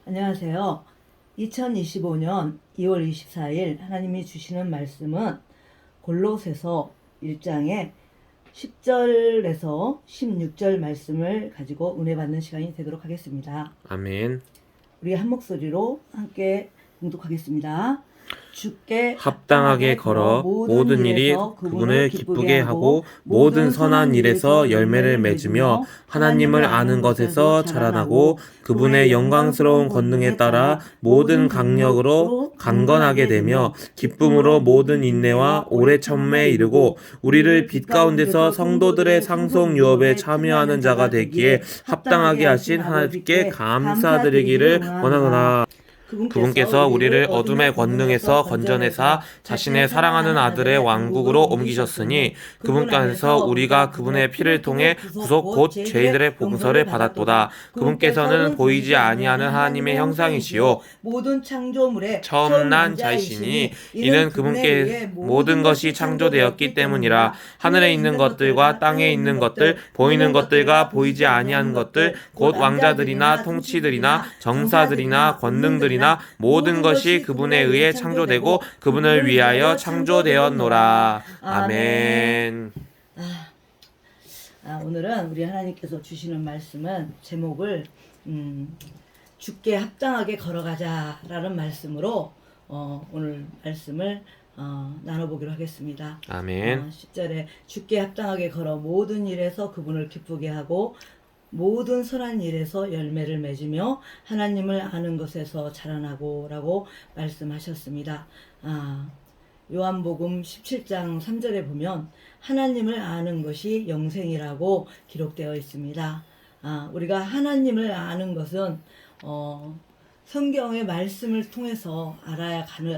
안녕하세요. 2025년 2월 24일 하나님이 주시는 말씀은 골로새서 1장의 10절에서 16절 말씀을 가지고 은혜 받는 시간이 되도록 하겠습니다. 아멘. 우리 한 목소리로 함께 봉독하겠습니다. 주께 합당하게 걸어 모든 일이 그분을 기쁘게 하고 모든 선한 일에서 열매를 맺으며 하나님을 아는 것에서 자라나고 그분의 영광스러운 권능에 따라 모든 강력으로 강건하게 되며 기쁨으로 모든 인내와 오래 참음에 이르고 우리를 빛 가운데서 성도들의 상속 유업에 참여하는 자가 되기에 합당하게 하신 하나님께 감사드리기를 원하노라. 그분께서 우리를 어둠의 권능에서 건져내사 자신의 사랑하는 아들의 왕국으로 옮기셨으니 그분 안에서 우리가 그분의 피를 통해 구속 곧 죄인들의 봉서를 받았도다. 그분께서는 보이지 아니하는 하나님의 형상이시요 모든 창조물의 처음 난 자이시니 이는 그분께 모든 것이 창조되었기 때문이라. 하늘에 있는 것들과 땅에 있는 것들 보이는 것들과 보이지 아니하는 것들 곧 왕자들이나 통치들이나 정사들이나 권능들이나 모든 것이 그분에 의해 창조되고 그분을 위하여 창조되었노라. 아멘. 오늘은 우리 하나님께서 주시는 말씀은 제목을 주께 합당하게 걸어가자라는 말씀으로 오늘 말씀을 나눠보기로 하겠습니다. 아멘. 10절에 주께 합당하게 걸어 모든 일에서 그분을 기쁘게 하고 모든 선한 일에서 열매를 맺으며 하나님을 아는 것에서 자라나고 라고 말씀하셨습니다. 요한복음 17장 3절에 보면 하나님을 아는 것이 영생이라고 기록되어 있습니다. 우리가 하나님을 아는 것은 성경의 말씀을 통해서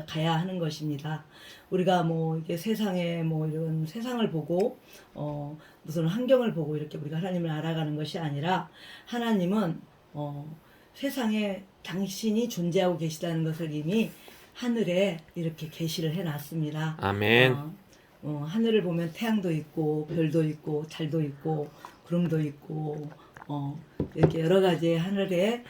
가야 하는 것입니다. 우리가 이게 세상에 이런 세상을 보고 무슨 환경을 보고 이렇게 우리가 하나님을 알아가는 것이 아니라 하나님은 세상에 당신이 존재하고 계시다는 것을 이미 하늘에 이렇게 계시를 해놨습니다. 아멘. 하늘을 보면 태양도 있고 별도 있고 달도 있고 구름도 있고 이렇게 여러 가지의 하늘에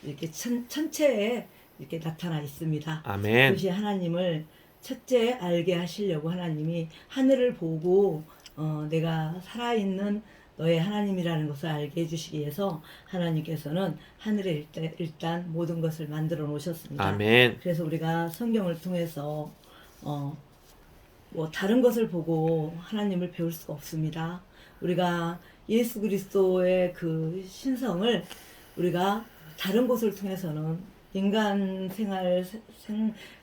이렇게 천체에 이렇게 나타나 있습니다. 아멘. 그것이 하나님을 첫째 알게 하시려고 하나님이 하늘을 보고 내가 살아있는 너의 하나님이라는 것을 알게 해주시기 위해서 하나님께서는 하늘에 일단 모든 것을 만들어 놓으셨습니다. 아멘. 그래서 우리가 성경을 통해서 다른 것을 보고 하나님을 배울 수가 없습니다. 우리가 예수 그리스도의 그 신성을 우리가 다른 곳을 통해서는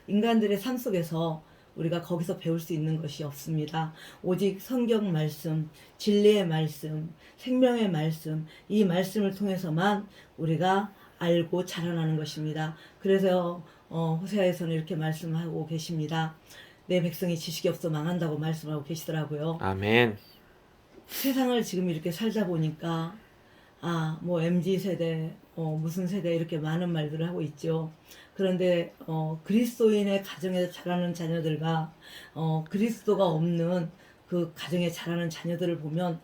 인간들의 삶 속에서 우리가 거기서 배울 수 있는 것이 없습니다. 오직 성경 말씀, 진리의 말씀, 생명의 말씀, 이 말씀을 통해서만 우리가 알고 자라나는 것입니다. 그래서 호세아에서는 이렇게 말씀하고 계십니다. 내 백성이 지식이 없어 망한다고 말씀하고 계시더라고요. 아멘. 세상을 지금 이렇게 살다 보니까 MZ세대, 무슨 세대 이렇게 많은 말들을 하고 있죠. 그런데 그리스도인의 가정에 자라는 자녀들과 그리스도가 없는 그 가정에 자라는 자녀들을 보면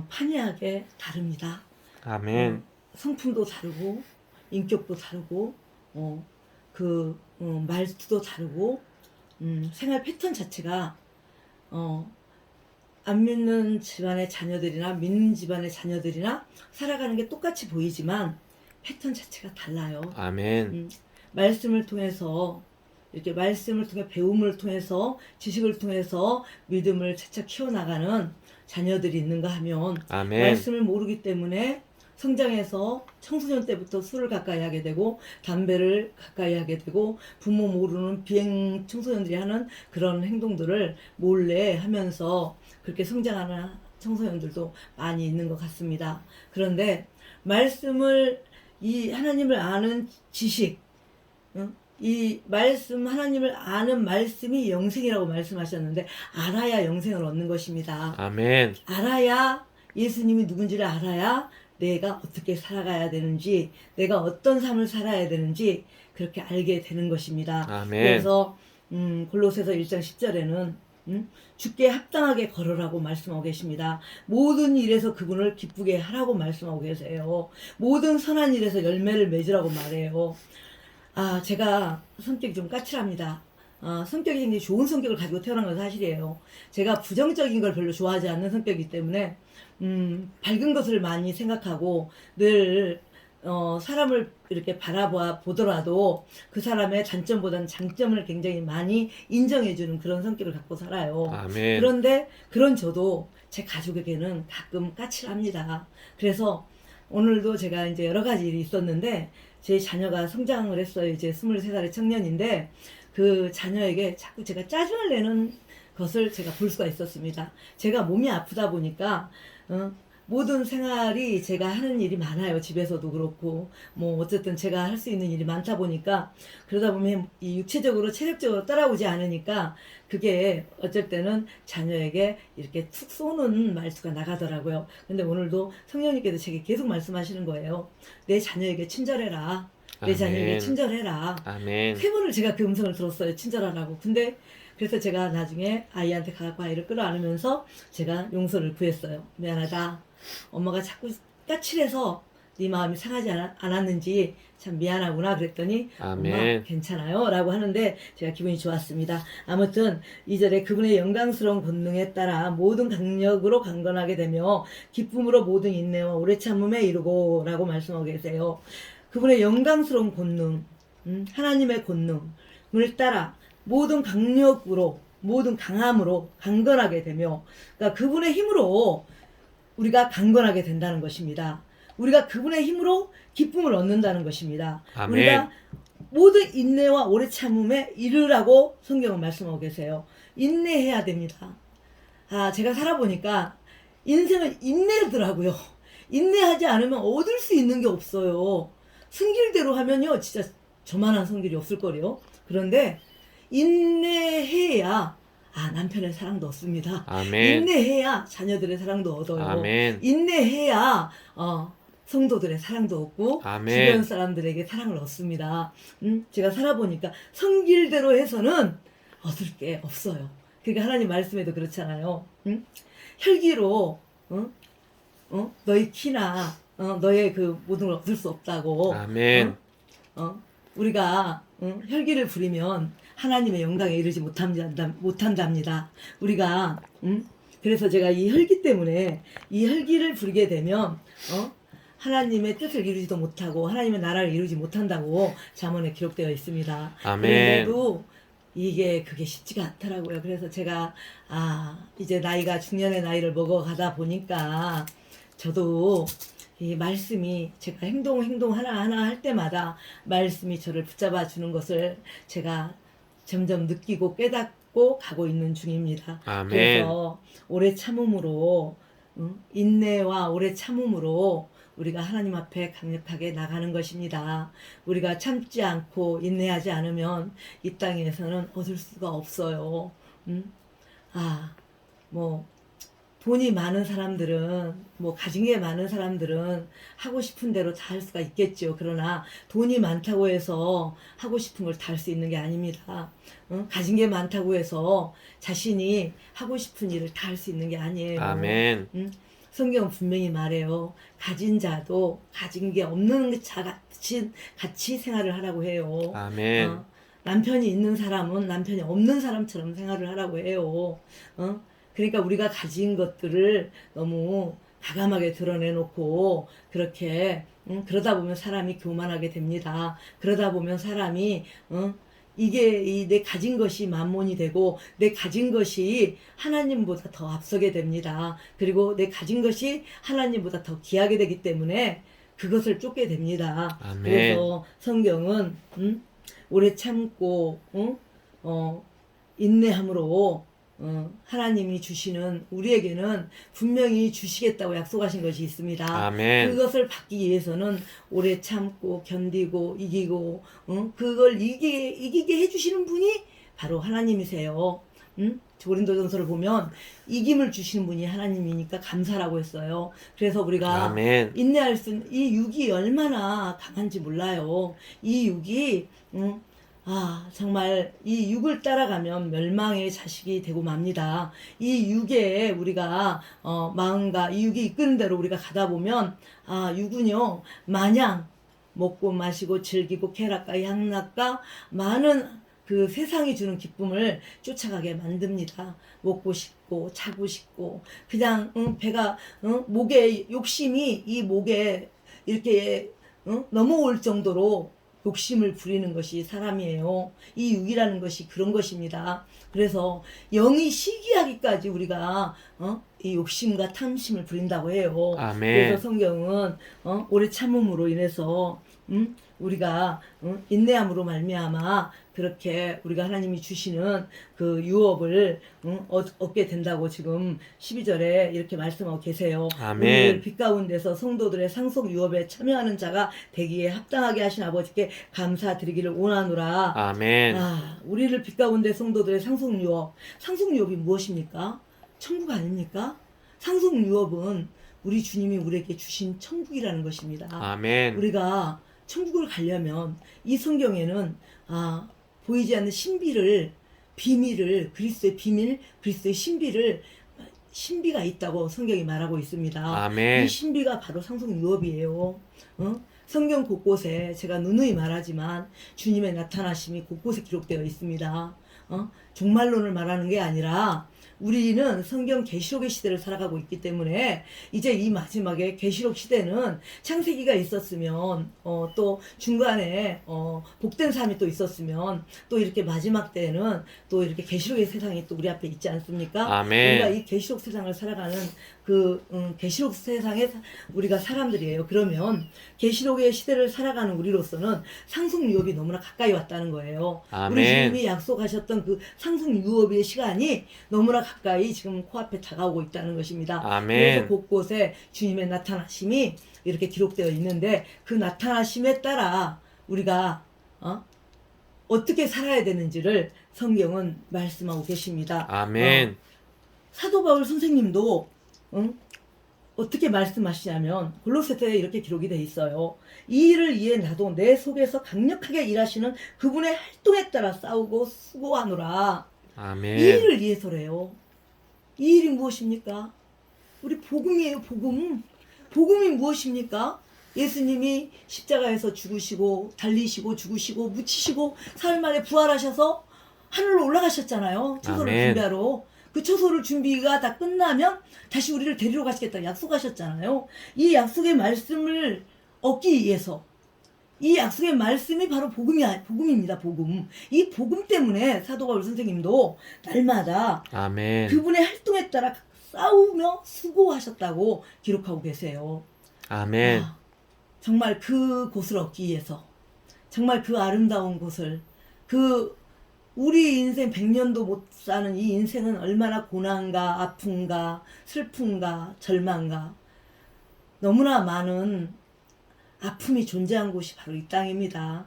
판이하게 다릅니다. 아멘. 성품도 다르고 인격도 다르고 말투도 다르고 생활 패턴 자체가 안 믿는 집안의 자녀들이나 믿는 집안의 자녀들이나 살아가는 게 똑같이 보이지만 패턴 자체가 달라요. 아멘. 말씀을 통해서 이렇게 말씀을 통해 배움을 통해서 지식을 통해서 믿음을 차차 키워나가는 자녀들이 있는가 하면 아멘. 말씀을 모르기 때문에 성장해서 청소년 때부터 술을 가까이 하게 되고 담배를 가까이 하게 되고 부모 모르는 비행 청소년들이 하는 그런 행동들을 몰래 하면서 그렇게 성장하는 청소년들도 많이 있는 것 같습니다. 그런데 이 하나님을 아는 지식, 이 말씀, 하나님을 아는 말씀이 영생이라고 말씀하셨는데 알아야 영생을 얻는 것입니다. 아멘. 알아야 예수님이 누군지를 알아야 내가 어떻게 살아가야 되는지, 내가 어떤 삶을 살아야 되는지 그렇게 알게 되는 것입니다. 아멘. 그래서 골로새서 1장 10절에는 주께 합당하게 걸으라고 말씀하고 계십니다. 모든 일에서 그분을 기쁘게 하라고 말씀하고 계세요. 모든 선한 일에서 열매를 맺으라고 말해요. 제가 성격이 좀 까칠합니다. 성격이 굉장히 좋은 성격을 가지고 태어난 건 사실이에요. 제가 부정적인 걸 별로 좋아하지 않는 성격이기 때문에 밝은 것을 많이 생각하고 늘 사람을 이렇게 보더라도 그 사람의 단점보다는 장점을 굉장히 많이 인정해주는 그런 성격을 갖고 살아요. 아멘. 그런데 그런 저도 제 가족에게는 가끔 까칠합니다. 그래서 오늘도 제가 이제 여러 가지 일이 있었는데 제 자녀가 성장을 했어요. 이제 23살의 청년인데 그 자녀에게 자꾸 제가 짜증을 내는 것을 제가 볼 수가 있었습니다. 제가 몸이 아프다 보니까 모든 생활이 제가 하는 일이 많아요. 집에서도 그렇고 뭐 어쨌든 제가 할 수 있는 일이 많다 보니까 그러다 보면 이 육체적으로 체력적으로 따라오지 않으니까 그게 어쩔 때는 자녀에게 이렇게 툭 쏘는 말투가 나가더라고요. 근데 오늘도 성령님께서 제게 계속 말씀하시는 거예요. 내 자녀에게 친절해라. 내 자녀에게 친절해라. 아멘. 3번을 제가 그 음성을 들었어요. 친절하라고. 근데 그래서 제가 나중에 아이한테 가갖고 아이를 끌어안으면서 제가 용서를 구했어요. 미안하다. 엄마가 자꾸 까칠해서 네 마음이 상하지 않았는지 참 미안하구나 그랬더니 아멘. 엄마 괜찮아요 라고 하는데 제가 기분이 좋았습니다. 아무튼 2절에 그분의 영광스러운 권능에 따라 모든 강력으로 강건하게 되며 기쁨으로 모든 인내와 오래 참음에 이르고 라고 말씀하고 계세요. 그분의 영광스러운 권능, 하나님의 권능을 따라 모든 강력으로 모든 강함으로 강건하게 되며 그러니까 그분의 힘으로 우리가 강건하게 된다는 것입니다. 우리가 그분의 힘으로 기쁨을 얻는다는 것입니다. 아멘. 우리가 모든 인내와 오래 참음에 이르라고 성경은 말씀하고 계세요. 인내해야 됩니다. 제가 살아보니까 인생은 인내더라고요. 인내하지 않으면 얻을 수 있는 게 없어요. 승길대로 하면요 진짜 저만한 성길이 없을 거래요. 그런데 인내해야 남편의 사랑도 얻습니다. 아멘. 인내해야 자녀들의 사랑도 얻어요. 아멘. 인내해야 성도들의 사랑도 얻고 아멘. 주변 사람들에게 사랑을 얻습니다. 제가 살아보니까 성길대로 해서는 얻을 게 없어요. 그러니까 하나님 말씀에도 그렇잖아요. 혈기로 너희 키나 너의 그 모든 걸 얻을 수 없다고. 아멘. 우리가 혈기를 부리면 하나님의 영광에 이르지 못한답니다. 우리가 그래서 제가 이 혈기 때문에 이 혈기를 부리게 되면 하나님의 뜻을 이루지도 못하고 하나님의 나라를 이루지 못한다고 잠언에 기록되어 있습니다. 아멘. 그런데도 그게 쉽지가 않더라고요. 그래서 제가 이제 나이가 중년의 나이를 먹어가다 보니까 저도 이 말씀이 제가 행동 하나하나 할 때마다 말씀이 저를 붙잡아 주는 것을 제가 점점 느끼고 깨닫고 가고 있는 중입니다. 아멘. 그래서 오래 참음으로 인내와 오래 참음으로 우리가 하나님 앞에 강력하게 나가는 것입니다. 우리가 참지 않고 인내하지 않으면 이 땅에서는 얻을 수가 없어요. 돈이 많은 사람들은 가진 게 많은 사람들은 하고 싶은 대로 다 할 수가 있겠죠. 그러나 돈이 많다고 해서 하고 싶은 걸 다 할 수 있는 게 아닙니다. 가진 게 많다고 해서 자신이 하고 싶은 일을 다 할 수 있는 게 아니에요. 아멘. 성경은 분명히 말해요. 가진 자도 가진 게 없는 자 같이 생활을 하라고 해요. 아멘. 남편이 있는 사람은 남편이 없는 사람처럼 생활을 하라고 해요. 그러니까 우리가 가진 것들을 너무 과감하게 드러내놓고 그렇게 그러다 보면 사람이 교만하게 됩니다. 그러다 보면 사람이 이게 내 가진 것이 만몬이 되고 내 가진 것이 하나님보다 더 앞서게 됩니다. 그리고 내 가진 것이 하나님보다 더 귀하게 되기 때문에 그것을 쫓게 됩니다. 아멘. 그래서 성경은 오래 참고 인내함으로 하나님이 주시는 우리에게는 분명히 주시겠다고 약속하신 것이 있습니다. 아멘. 그것을 받기 위해서는 오래 참고 견디고 이기고 그걸 이기게 해주시는 분이 바로 하나님이세요. 고린도전서를 보면 이김을 주시는 분이 하나님이니까 감사라고 했어요. 그래서 우리가 아멘. 인내할 수 있는 이 육이 얼마나 강한지 몰라요. 이 육이 정말 이 육을 따라가면 멸망의 자식이 되고 맙니다. 이 육에 우리가 마음과 이 육이 이끄는 대로 우리가 가다 보면 육은요 마냥 먹고 마시고 즐기고 쾌락과 향락과 많은 그 세상이 주는 기쁨을 쫓아가게 만듭니다. 먹고 싶고 자고 싶고 그냥 배가 목에 욕심이 이 목에 이렇게 넘어올 정도로 욕심을 부리는 것이 사람이에요. 이 육이라는 것이 그런 것입니다. 그래서 영이 시기하기까지 우리가 이 욕심과 탐심을 부린다고 해요. 아멘. 그래서 성경은 오래 참음으로 인해서 우리가 인내함으로 말미암아 그렇게 우리가 하나님이 주시는 그 유업을 얻게 된다고 지금 12절에 이렇게 말씀하고 계세요. 아멘. 우리를 빛 가운데서 성도들의 상속 유업에 참여하는 자가 되기에 합당하게 하신 아버지께 감사드리기를 원하노라. 아멘. 우리를 빛 가운데 성도들의 상속 유업이 무엇입니까? 천국 아닙니까? 상속 유업은 우리 주님이 우리에게 주신 천국이라는 것입니다. 아멘. 우리가 천국을 가려면 이 성경에는 보이지 않는 비밀을 그리스도의 비밀, 그리스도의 신비가 있다고 성경이 말하고 있습니다. 아멘. 이 신비가 바로 상속 유업이에요. 성경 곳곳에 제가 누누이 말하지만 주님의 나타나심이 곳곳에 기록되어 있습니다. 종말론을 말하는 게 아니라 우리는 성경 계시록의 시대를 살아가고 있기 때문에 이제 이 마지막에 계시록 시대는 창세기가 있었으면 또 중간에 복된 삶이 또 있었으면 또 이렇게 마지막 때는 또 이렇게 계시록의 세상이 또 우리 앞에 있지 않습니까? 아멘. 우리가 이 계시록 세상을 살아가는 그 계시록 세상의 우리가 사람들이에요. 그러면 계시록의 시대를 살아가는 우리로서는 상속 유업이 너무나 가까이 왔다는 거예요. 아멘. 우리 주님이 약속하셨던 그 상속 유업의 시간이 너무나 가까이 지금 코앞에 다가오고 있다는 것입니다. 아멘. 그래서 곳곳에 주님의 나타나심이 이렇게 기록되어 있는데 그 나타나심에 따라 우리가 어떻게 살아야 되는지를 성경은 말씀하고 계십니다. 아멘. 사도 바울 선생님도 어떻게 말씀하시냐면 골로새서에 이렇게 기록이 돼 있어요. 이 일을 위해 나도 내 속에서 강력하게 일하시는 그분의 활동에 따라 싸우고 수고하노라. 아멘. 이 일을 위해서래요. 이 일이 무엇입니까? 우리 복음이에요. 복음이 무엇입니까? 예수님이 십자가에서 죽으시고 달리시고 죽으시고 묻히시고 사흘 만에 부활하셔서 하늘로 올라가셨잖아요. 처소를 아멘. 준비하러. 그 처소를 준비가 다 끝나면 다시 우리를 데리러 가시겠다고 약속하셨잖아요. 이 약속의 말씀을 얻기 위해서 이 약속의 말씀이 바로 복음입니다. 복음. 이 복음 때문에 사도 바울 선생님도 날마다 아멘. 그분의 활동에 따라 싸우며 수고하셨다고 기록하고 계세요. 아멘. 정말 그 곳을 얻기 위해서 정말 그 아름다운 곳을 우리 인생 100년도 못 사는 이 인생은 얼마나 고난과 아픔과 슬픔과 절망과 너무나 많은 아픔이 존재한 곳이 바로 이 땅입니다.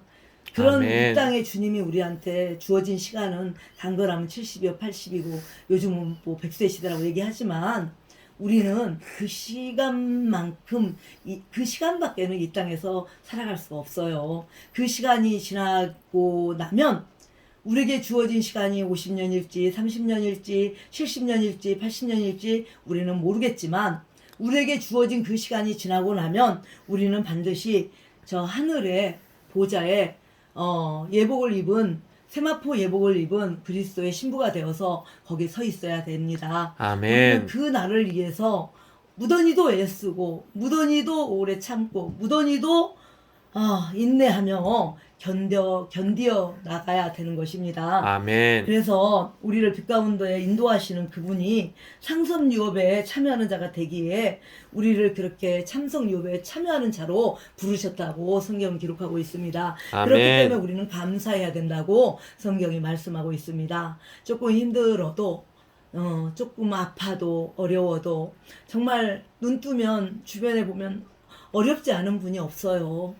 그런 아멘. 이 땅에 주님이 우리한테 주어진 시간은 단거라면 70이요 80이고 요즘은 뭐 100세 시대라고 얘기하지만 우리는 그 시간만큼 그 시간밖에는 이 땅에서 살아갈 수가 없어요. 그 시간이 지나고 나면 우리에게 주어진 시간이 50년일지 30년일지 70년일지 80년일지 우리는 모르겠지만 우리에게 주어진 그 시간이 지나고 나면 우리는 반드시 저 하늘의 보좌에 예복을 입은 세마포 예복을 입은 그리스도의 신부가 되어서 거기 서 있어야 됩니다. 아멘. 우리는 그 날을 위해서 무던히도 애쓰고 무던히도 오래 참고 무던히도 인내하며 견디어 나가야 되는 것입니다. 아멘. 그래서 우리를 빛 가운데 인도하시는 그분이 상속 유업에 참여하는 자가 되기에 우리를 그렇게 참석 유업에 참여하는 자로 부르셨다고 성경은 기록하고 있습니다. 아멘. 그렇기 때문에 우리는 감사해야 된다고 성경이 말씀하고 있습니다. 조금 힘들어도 조금 아파도 어려워도 정말 눈 뜨면 주변에 보면 어렵지 않은 분이 없어요.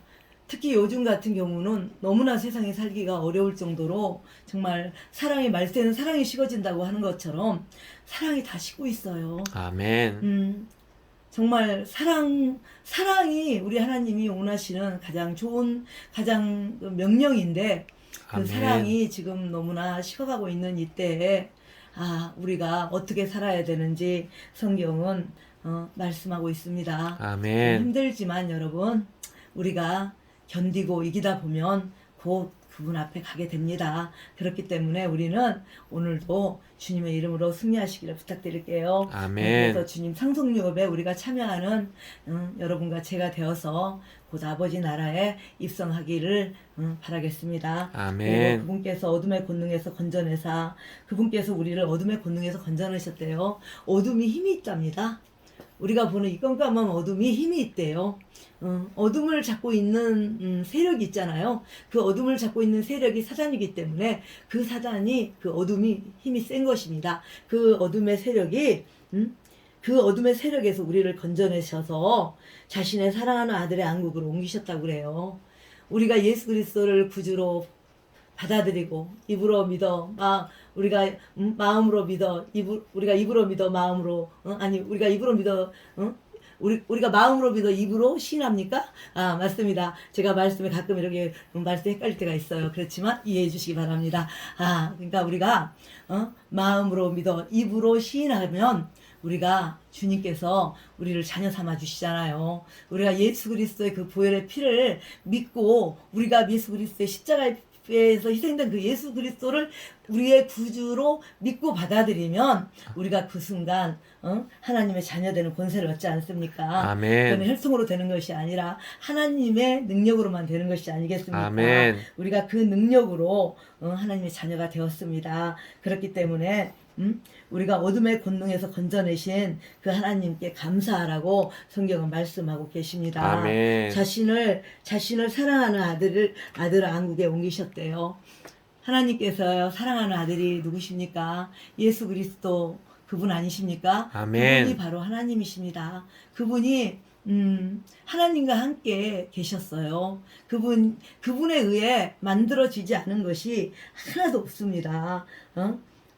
특히 요즘 같은 경우는 너무나 세상에 살기가 어려울 정도로 정말 말세는 사랑이 식어진다고 하는 것처럼 사랑이 다 식고 있어요. 아멘. 정말 사랑이 우리 하나님이 원하시는 가장 좋은 명령인데 그 아멘. 사랑이 지금 너무나 식어가고 있는 이때에 우리가 어떻게 살아야 되는지 성경은 말씀하고 있습니다. 좀 아멘. 힘들지만 여러분 우리가 견디고 이기다 보면 곧 그분 앞에 가게 됩니다. 그렇기 때문에 우리는 오늘도 주님의 이름으로 승리하시기를 부탁드릴게요. 아멘. 그래서 주님 상속유업에 우리가 참여하는 여러분과 제가 되어서 곧 아버지 나라에 입성하기를 바라겠습니다. 아멘. 그리고 그분께서 어둠의 권능에서 건져내사 그분께서 우리를 어둠의 권능에서 건져내셨대요. 어둠이 힘이 있답니다. 우리가 보는 이 깜깜한 어둠이 힘이 있대요. 어둠을 잡고 있는 세력이 있잖아요. 그 어둠을 잡고 있는 세력이 사단이기 때문에 그 사단이 그 어둠이 힘이 센 것입니다. 그 어둠의 세력이 그 어둠의 세력에서 우리를 건져내셔서 자신의 사랑하는 아들의 안국으로 옮기셨다고 그래요. 우리가 예수 그리스도를 구주로 받아들이고 입으로 믿어 우리가 마음으로 믿어 우리가 입으로 믿어 마음으로 우리가 입으로 믿어 우리가 마음으로 믿어 입으로 시인합니까? 맞습니다. 제가 말씀에 가끔 이렇게 말씀이 헷갈릴 때가 있어요. 그렇지만 이해해 주시기 바랍니다. 그러니까 우리가 마음으로 믿어 입으로 시인하면 우리가 주님께서 우리를 자녀 삼아 주시잖아요. 우리가 예수 그리스도의 그 보혈의 피를 믿고 우리가 예수 그리스도의 십자가의 에서 희생된 그 예수 그리스도를 우리의 구주로 믿고 받아들이면 우리가 그 순간 하나님의 자녀되는 권세를 얻지 않습니까? 아멘. 그건 혈통으로 되는 것이 아니라 하나님의 능력으로만 되는 것이 아니겠습니까? 아멘. 우리가 그 능력으로 하나님의 자녀가 되었습니다. 그렇기 때문에 우리가 어둠의 권능에서 건져내신 그 하나님께 감사하라고 성경은 말씀하고 계십니다. 아멘. 자신을 사랑하는 아들 안국에 옮기셨대요. 하나님께서 사랑하는 아들이 누구십니까? 예수 그리스도 그분 아니십니까? 아멘. 그분이 바로 하나님이십니다. 그분이 하나님과 함께 계셨어요. 그분에 의해 만들어지지 않은 것이 하나도 없습니다.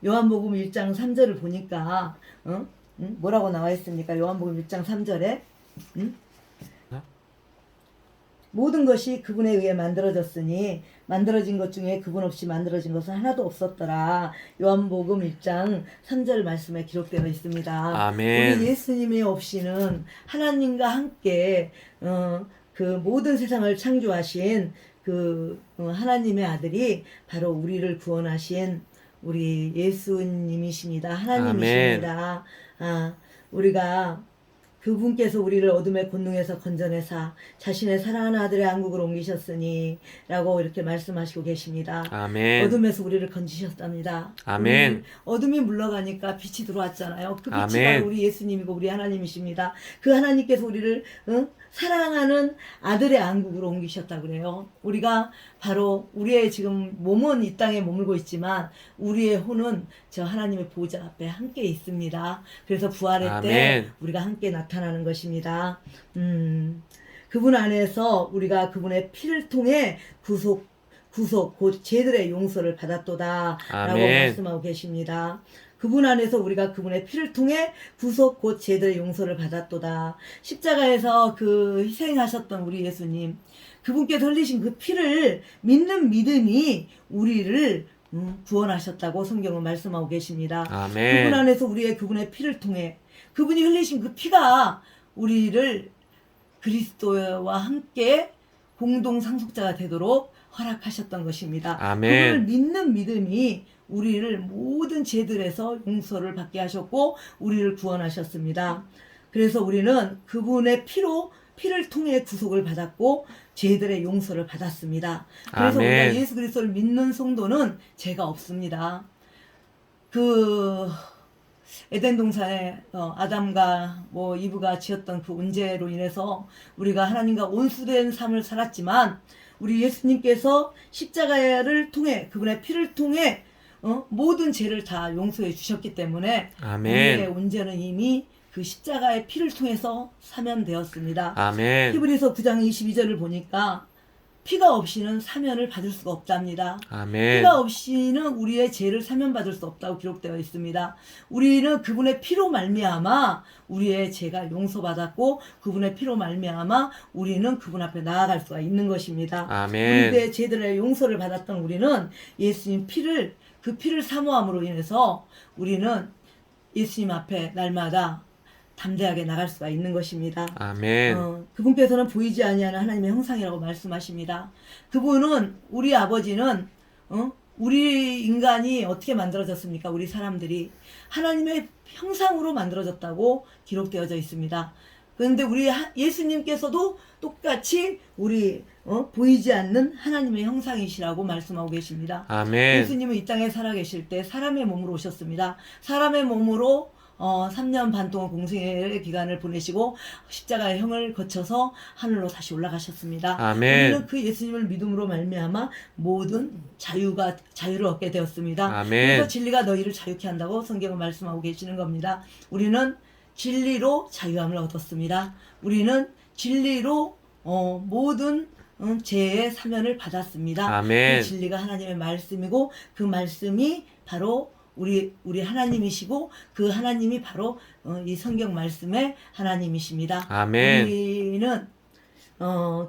요한복음 1장 3절을 보니까 뭐라고 나와 있습니까? 요한복음 1장 3절에 모든 것이 그분에 의해 만들어졌으니 만들어진 것 중에 그분 없이 만들어진 것은 하나도 없었더라. 요한복음 1장 3절 말씀에 기록되어 있습니다. 아멘. 우리 예수님이 없이는 하나님과 함께 그 모든 세상을 창조하신 그 하나님의 아들이 바로 우리를 구원하신 우리 예수님이십니다. 하나님이십니다. 우리가 그분께서 우리를 어둠의 권능에서 건져내사 자신의 사랑하는 아들의 안국으로 옮기셨으니 라고 이렇게 말씀하시고 계십니다. 아멘. 어둠에서 우리를 건지셨답니다. 아멘. 어둠이 물러가니까 빛이 들어왔잖아요. 그 빛이 아멘. 바로 우리 예수님이고 우리 하나님이십니다. 그 하나님께서 우리를 사랑하는 아들의 안국으로 옮기셨다 그래요. 우리가 바로 우리의 지금 몸은 이 땅에 머물고 있지만 우리의 혼은 저 하나님의 보좌 앞에 함께 있습니다. 그래서 부활의 아멘. 때 우리가 함께 나타나는 것입니다. 그분 안에서 우리가 그분의 피를 통해 구속 곧 죄들의 용서를 받았도다 라고 아멘. 말씀하고 계십니다. 그분 안에서 우리가 그분의 피를 통해 구속 곧 죄들의 용서를 받았도다. 십자가에서 그 희생하셨던 우리 예수님, 그분께서 흘리신 그 피를 믿는 믿음이 우리를 구원하셨다고 성경은 말씀하고 계십니다. 아멘. 그분 안에서 우리의 그분의 피를 통해 그분이 흘리신 그 피가 우리를 그리스도와 함께 공동 상속자가 되도록 허락하셨던 것입니다. 아멘. 그분을 믿는 믿음이 우리를 모든 죄들에서 용서를 받게 하셨고 우리를 구원하셨습니다. 그래서 우리는 그분의 피를 통해 구속을 받았고 죄들의 용서를 받았습니다. 그래서 아멘. 우리가 예수 그리스도를 믿는 성도는 죄가 없습니다. 그 에덴 동산에 아담과 이브가 지었던 그 문제로 인해서 우리가 하나님과 온수된 삶을 살았지만 우리 예수님께서 십자가를 통해 그분의 피를 통해 모든 죄를 다 용서해 주셨기 때문에 아멘. 우리의 문제는 이미 그 십자가의 피를 통해서 사면되었습니다. 아멘. 히브리서 9장 22절을 보니까 피가 없이는 사면을 받을 수가 없답니다. 아멘. 피가 없이는 우리의 죄를 사면받을 수 없다고 기록되어 있습니다. 우리는 그분의 피로 말미암아 우리의 죄가 용서받았고 그분의 피로 말미암아 우리는 그분 앞에 나아갈 수가 있는 것입니다. 아멘. 우리의 죄들의 용서를 받았던 우리는 예수님 피를 그 피를 사모함으로 인해서 우리는 예수님 앞에 날마다 담대하게 나갈 수가 있는 것입니다. 아멘. 그분께서는 보이지 아니하는 하나님의 형상이라고 말씀하십니다. 그분은 우리 아버지는 우리 인간이 어떻게 만들어졌습니까? 우리 사람들이 하나님의 형상으로 만들어졌다고 기록되어져 있습니다. 그런데 우리 예수님께서도 똑같이 우리 보이지 않는 하나님의 형상이시라고 말씀하고 계십니다. 아멘. 예수님은 이 땅에 살아계실 때 사람의 몸으로 오셨습니다. 사람의 몸으로 3년 반 동안 공생의 기간을 보내시고 십자가의 형을 거쳐서 하늘로 다시 올라가셨습니다. 아멘. 우리는 그 예수님을 믿음으로 말미암아 모든 자유를 얻게 되었습니다. 아멘. 그래서 진리가 너희를 자유케 한다고 성경은 말씀하고 계시는 겁니다. 우리는 진리로 자유함을 얻었습니다. 우리는 진리로 모든 죄의 사면을 받았습니다. 아멘. 그 진리가 하나님의 말씀이고 그 말씀이 바로 우리 하나님이시고 그 하나님이 바로 이 성경 말씀의 하나님이십니다. 아멘. 우리는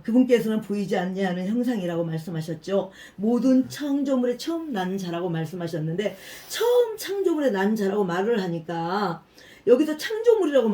그분께서는 보이지 않냐는 형상이라고 말씀하셨죠. 모든 창조물의 처음 난 자라고 말씀하셨는데 처음 창조물의 난 자라고 말을 하니까 여기서 창조물이라고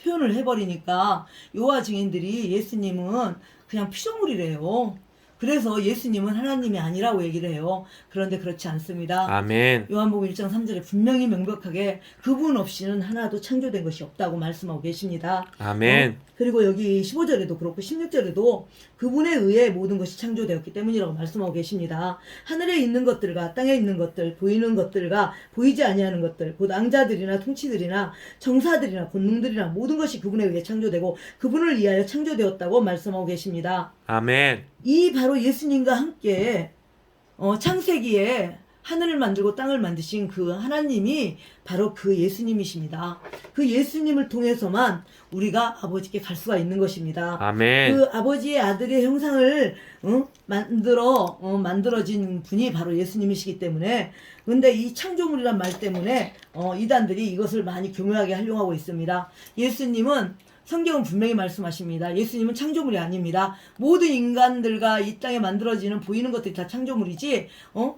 표현을 해버리니까 요한 증인들이 예수님은 그냥 피조물이래요. 그래서 예수님은 하나님이 아니라고 얘기를 해요. 그런데 그렇지 않습니다. 아멘. 요한복음 1장 3절에 분명히 명백하게 그분 없이는 하나도 창조된 것이 없다고 말씀하고 계십니다. 아멘. 그리고 여기 15절에도 그렇고 16절에도 그분에 의해 모든 것이 창조되었기 때문이라고 말씀하고 계십니다. 하늘에 있는 것들과 땅에 있는 것들, 보이는 것들과 보이지 아니하는 것들, 곧 앙자들이나 통치들이나 정사들이나 권능들이나 모든 것이 그분에 의해 창조되고 그분을 위하여 창조되었다고 말씀하고 계십니다. 아멘. 이 바로 예수님과 함께 창세기에 하늘을 만들고 땅을 만드신 그 하나님이 바로 그 예수님이십니다. 그 예수님을 통해서만 우리가 아버지께 갈 수가 있는 것입니다. 아멘. 그 아버지의 아들의 형상을 만들어진 분이 바로 예수님이시기 때문에 근데 이 창조물이란 말 때문에 이단들이 이것을 많이 교묘하게 활용하고 있습니다. 예수님은 성경은 분명히 말씀하십니다. 예수님은 창조물이 아닙니다. 모든 인간들과 이 땅에 만들어지는 보이는 것들이 다 창조물이지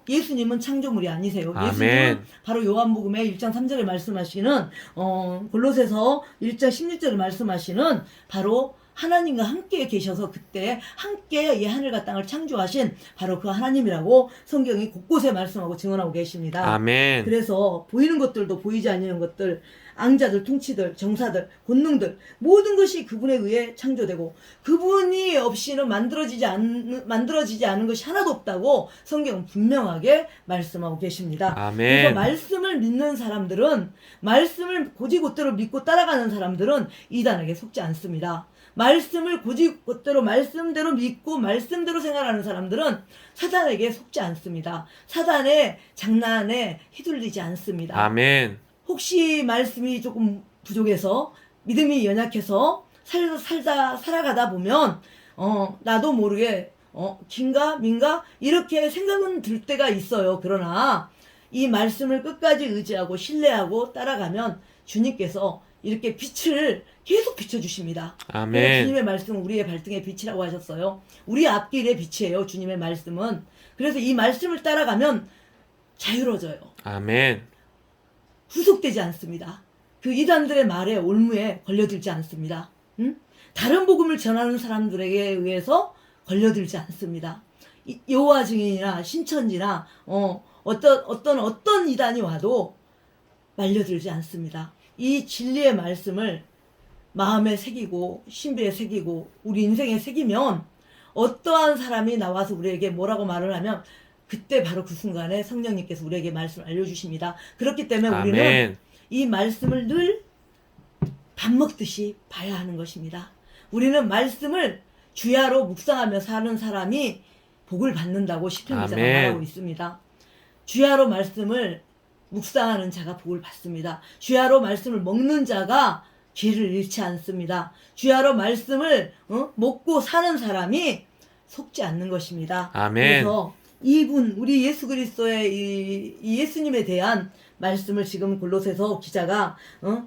예수님은 창조물이 아니세요. 아멘. 예수님은 바로 요한복음의 1장 3절에 말씀하시는 골로새서 1장 16절에 말씀하시는 바로 하나님과 함께 계셔서 그때 함께 이 하늘과 땅을 창조하신 바로 그 하나님이라고 성경이 곳곳에 말씀하고 증언하고 계십니다. 아멘. 그래서 보이는 것들도 보이지 않는 것들, 앙자들, 통치들, 정사들, 권능들 모든 것이 그분에 의해 창조되고 그분이 없이는 만들어지지 않은 것이 하나도 없다고 성경은 분명하게 말씀하고 계십니다. 아멘. 그래서 말씀을 믿는 사람들은 말씀을 곧이곧대로 믿고 따라가는 사람들은 이단에게 속지 않습니다. 말씀을 곧이곧대로 말씀대로 믿고 말씀대로 생활하는 사람들은 사단에게 속지 않습니다. 사단의 장난에 휘둘리지 않습니다. 아멘. 혹시 말씀이 조금 부족해서 믿음이 연약해서 살아가다 보면 나도 모르게 긴가 민가 이렇게 생각은 들 때가 있어요. 그러나 이 말씀을 끝까지 의지하고 신뢰하고 따라가면 주님께서 이렇게 빛을 계속 비춰주십니다. 아멘. 주님의 말씀은 우리의 발등의 빛이라고 하셨어요. 우리 앞길의 빛이에요. 주님의 말씀은. 그래서 이 말씀을 따라가면 자유로워져요. 아멘. 후속되지 않습니다. 그 이단들의 말에 올무에 걸려들지 않습니다. 다른 복음을 전하는 사람들에게 의해서 걸려들지 않습니다. 여호와 증인이나 신천지나 어떤 이단이 와도 말려들지 않습니다. 이 진리의 말씀을 마음에 새기고 신비에 새기고 우리 인생에 새기면 어떠한 사람이 나와서 우리에게 뭐라고 말을 하면 그때 바로 그 순간에 성령님께서 우리에게 말씀을 알려주십니다. 그렇기 때문에 아멘. 우리는 이 말씀을 늘 밥 먹듯이 봐야 하는 것입니다. 우리는 말씀을 주야로 묵상하며 사는 사람이 복을 받는다고 시편 기자가 아멘. 말하고 있습니다. 주야로 말씀을 묵상하는 자가 복을 받습니다. 주야로 말씀을 먹는 자가 죄를 잃지 않습니다. 주야로 말씀을 먹고 사는 사람이 속지 않는 것입니다. 아멘. 그래서 이분 우리 예수 그리스도의 이 예수님에 대한 말씀을 지금 골로새서 기자가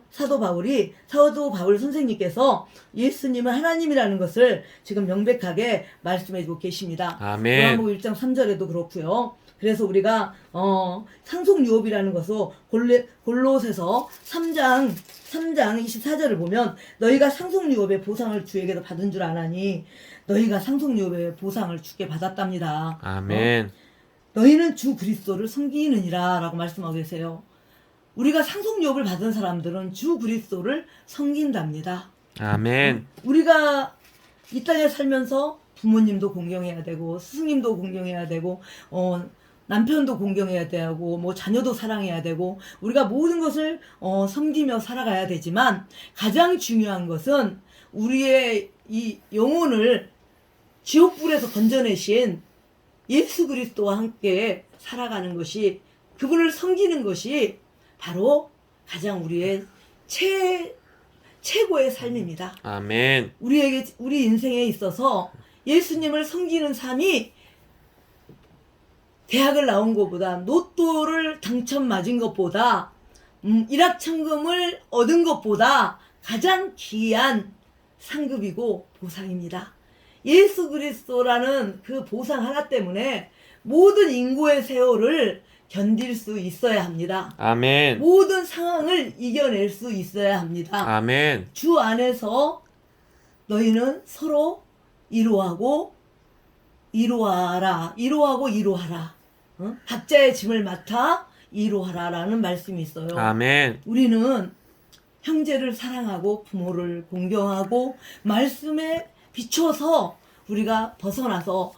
사도 바울 선생님께서 예수님은 하나님이라는 것을 지금 명백하게 말씀해주고 계십니다. 아멘. 요한복음 1장 3절에도 그렇고요. 그래서 우리가 상속유업이라는 것을 골로새서 3장 24절을 보면 너희가 상속유업의 보상을 주에게서 받은 줄 아나니 너희가 상속유업의 보상을 주께 받았답니다. 아멘. 너희는 주 그리스도를 섬기느니라 라고 말씀하고 계세요. 우리가 상속유업을 받은 사람들은 주 그리스도를 섬긴답니다. 아멘. 우리가 이 땅에 살면서 부모님도 공경해야 되고 스승님도 공경해야 되고 남편도 공경해야 되고 뭐 자녀도 사랑해야 되고 우리가 모든 것을 섬기며 살아가야 되지만 가장 중요한 것은 우리의 이 영혼을 지옥불에서 건져내신 예수 그리스도와 함께 살아가는 것이 그분을 섬기는 것이 바로 가장 우리의 최고의 삶입니다. 아멘. 우리 인생에 있어서 예수님을 섬기는 삶이 대학을 나온 것보다 로또를 당첨 맞은 것보다 일확천금을 얻은 것보다 가장 귀한 상급이고 보상입니다. 예수 그리스도라는 그 보상 하나 때문에 모든 인고의 세월을 견딜 수 있어야 합니다. 아멘. 모든 상황을 이겨낼 수 있어야 합니다. 아멘. 주 안에서 너희는 서로 이로하고 이로하라. 각자의 짐을 맡아 이로하라라는 말씀이 있어요. 아멘. 우리는 형제를 사랑하고 부모를 공경하고 말씀에 비춰서 우리가 벗어나서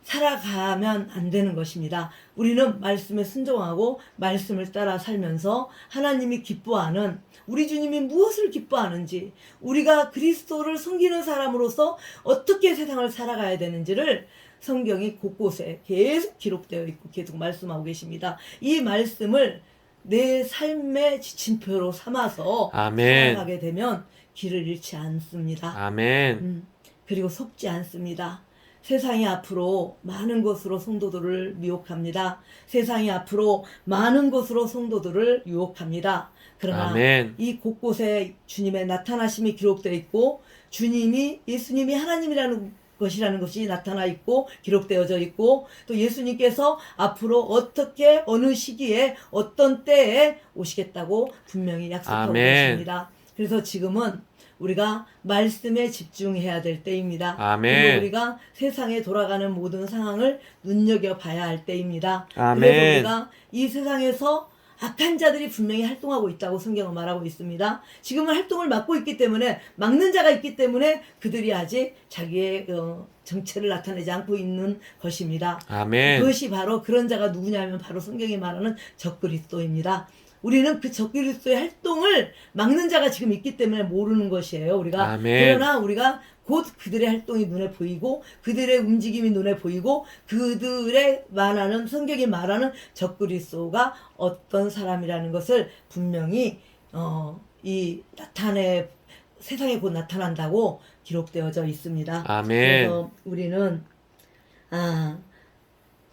살아가면 안 되는 것입니다. 우리는 말씀에 순종하고 말씀을 따라 살면서 하나님이 기뻐하는 우리 주님이 무엇을 기뻐하는지 우리가 그리스도를 섬기는 사람으로서 어떻게 세상을 살아가야 되는지를 성경이 곳곳에 계속 기록되어 있고 계속 말씀하고 계십니다. 이 말씀을 내 삶의 지침표로 삼아서 아멘. 살아가게 되면 길을 잃지 않습니다. 아멘. 그리고 속지 않습니다. 세상이 앞으로 많은 것으로 성도들을 미혹합니다. 세상이 앞으로 많은 것으로 성도들을 유혹합니다. 그러나 아멘. 이 곳곳에 주님의 나타나심이 기록되어 있고 예수님이 하나님이라는 것이라는 것이 나타나 있고 기록되어져 있고 또 예수님께서 앞으로 어떻게 어느 시기에 어떤 때에 오시겠다고 분명히 약속하고 아멘. 계십니다. 그래서 지금은 우리가 말씀에 집중해야 될 때입니다. 아멘. 그리고 우리가 세상에 돌아가는 모든 상황을 눈여겨봐야 할 때입니다. 아멘. 그래서 우리가 이 세상에서 악한 자들이 분명히 활동하고 있다고 성경은 말하고 있습니다. 지금은 활동을 막고 있기 때문에 막는 자가 있기 때문에 그들이 아직 자기의 정체를 나타내지 않고 있는 것입니다. 아멘. 그것이 바로 그런 자가 누구냐면 바로 성경이 말하는 적그리스도입니다. 우리는 그 적그리스도의 활동을 막는 자가 지금 있기 때문에 모르는 것이에요. 우리가 아멘. 그러나 우리가 곧 그들의 활동이 눈에 보이고 그들의 움직임이 눈에 보이고 그들의 말하는 성경이 말하는 적그리스도가 어떤 사람이라는 것을 분명히 세상에 곧 나타난다고 기록되어져 있습니다. 아멘. 그래서 우리는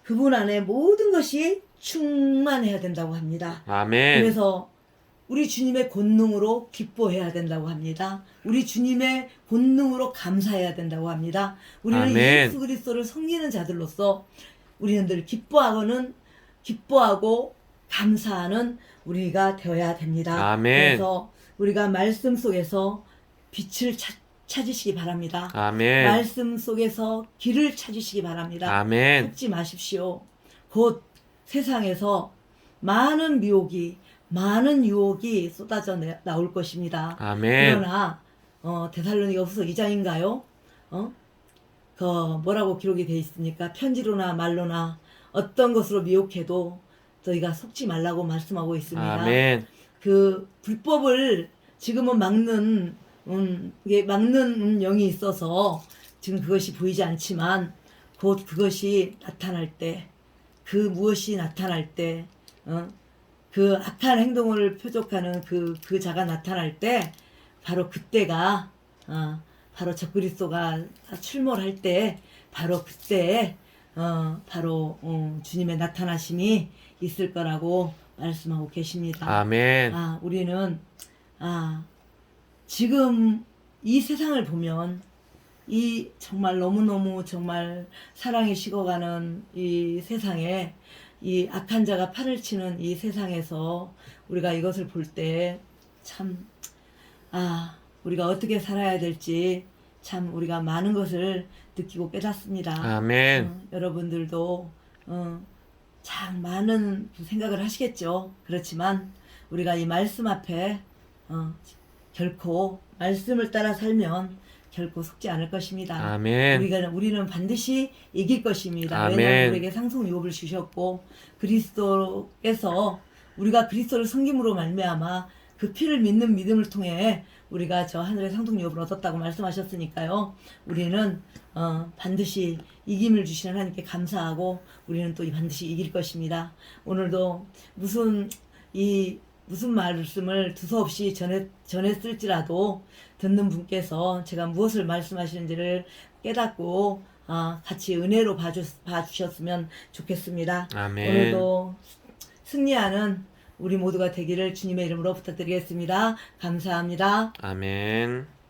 그분 안에 모든 것이 충만해야 된다고 합니다. 아멘. 그래서 우리 주님의 권능으로 기뻐해야 된다고 합니다. 우리 주님의 권능으로 감사해야 된다고 합니다. 우리는 아멘. 예수 그리스도를 섬기는 자들로서 우리는 늘 기뻐하고 감사하는 우리가 되어야 됩니다. 아멘. 그래서 우리가 말씀 속에서 빛을 찾으시기 바랍니다. 아멘. 말씀 속에서 길을 찾으시기 바랍니다. 아멘. 속지 마십시오. 곧 세상에서 많은 유혹이 쏟아져 나올 것입니다. 아멘. 그러나 데살로니가후서 2장인가요? 뭐라고 기록이 되어 있습니까? 편지로나 말로나 어떤 것으로 미혹해도 저희가 속지 말라고 말씀하고 있습니다. 아멘. 그 불법을 지금은 막는 영이 있어서 지금 그것이 보이지 않지만 곧 그것이 나타날 때 무엇이 나타날 때 그 악한 행동을 표적하는 그 자가 나타날 때 바로 그때가 바로 적그리스도가 출몰할 때 바로 그때 바로 주님의 나타나심이 있을 거라고 말씀하고 계십니다. 아멘. 우리는 지금 이 세상을 보면 이 정말 너무너무 정말 사랑이 식어가는 이 세상에 이 악한 자가 판을 치는 이 세상에서 우리가 이것을 볼 때 참 우리가 어떻게 살아야 될지 참 우리가 많은 것을 느끼고 깨닫습니다. 아멘. 여러분들도 참 많은 생각을 하시겠죠. 그렇지만 우리가 이 말씀 앞에 결코 말씀을 따라 살면 결코 속지 않을 것입니다. 아멘. 우리는 반드시 이길 것입니다. 아멘. 왜냐하면 우리에게 상속 유업을 주셨고 그리스도께서 우리가 그리스도를 섬김으로 말미암아 그 피를 믿는 믿음을 통해 우리가 저 하늘의 상속 유업을 얻었다고 말씀하셨으니까요. 우리는 반드시 이김을 주시는 하나님께 감사하고 우리는 또 반드시 이길 것입니다. 오늘도 무슨 말씀을 두서없이 전했을지라도 듣는 분께서 제가 무엇을 말씀하시는지를 깨닫고 같이 은혜로 봐주셨으면 좋겠습니다. 아멘. 오늘도 승리하는 우리 모두가 되기를 주님의 이름으로 부탁드리겠습니다. 감사합니다. 아멘.